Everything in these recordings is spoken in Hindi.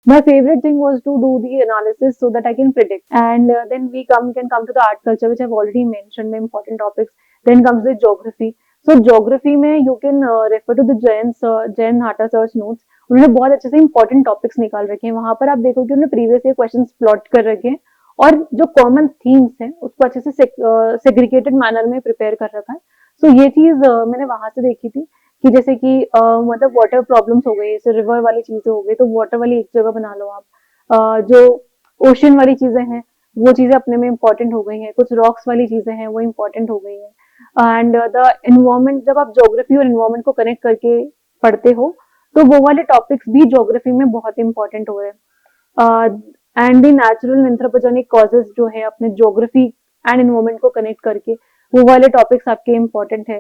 My favorite thing was to do the analysis so that I can predict. And then we can come to the art culture, which I've already mentioned, the important topics. Then comes the geography. So geography में you can refer to the Jain Hata search notes. उन्होंने बहुत अच्छे से इंपॉर्टेंट टॉपिक्स निकाल रखे हैं. वहां पर आप देखोगे उन्होंने प्रीवियस ईयर क्वेश्चंस प्लॉट कर रखे हैं और जो कॉमन थीम्स हैं उसको अच्छे से सेग्रीगेटेड मैनर में प्रिपेयर कर रखा है. सो ये चीज मैंने वहां से देखी थी कि जैसे कि मतलब वाटर प्रॉब्लम्स हो गई, जैसे रिवर वाली चीजें हो गई, तो वाटर वाली एक जगह बना लो आप. जो ओशन वाली चीजें हैं वो चीजें अपने में इंपॉर्टेंट हो गई हैं, कुछ रॉक्स वाली चीजें हैं वो इंपॉर्टेंट हो गई हैं. एंड द एनवायरमेंट, जब आप ज्योग्राफी और एनवायरमेंट को कनेक्ट करके पढ़ते हो तो वो वाले टॉपिक्स भी ज्योग्राफी में बहुत इंपॉर्टेंट हो रहे हैं. And the natural anthropogenic causes जो है अपने ज्योग्राफी एंड एनवायरमेंट को कनेक्ट करके वो वाले टॉपिक्स आपके इंपॉर्टेंट है.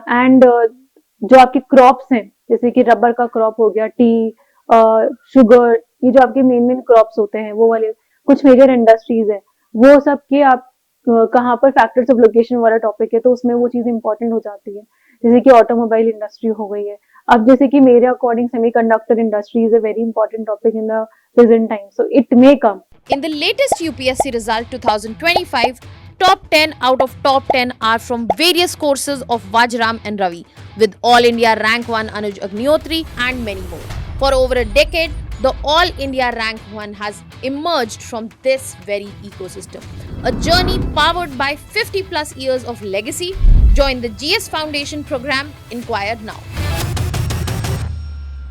एंड जो आपके क्रॉप्स हैं, जैसे कि रबर का क्रॉप हो गया, टी, शुगर, ये जो आपके मेन मेन क्रॉप्स होते हैं वो वाले, कुछ मेजर इंडस्ट्रीज है, वो सब के आप कहाँ पर फैक्टर्स ऑफ लोकेशन वाला टॉपिक है तो उसमें वो चीज इंपॉर्टेंट हो जाती है. जैसे कि ऑटोमोबाइल इंडस्ट्री हो गई है. अब जैसे कि मेरे according semiconductor industry is a very important topic in the present time, so it may come. In the latest UPSC result 2025, top 10 out of top 10 are from various courses of Vajram and Ravi, with All India Rank 1 Anuj Agnihotri and many more. For over a decade, the All India Rank 1 has emerged from this very ecosystem. A journey powered by 50 plus years of legacy. Join the GS Foundation program. Inquire now.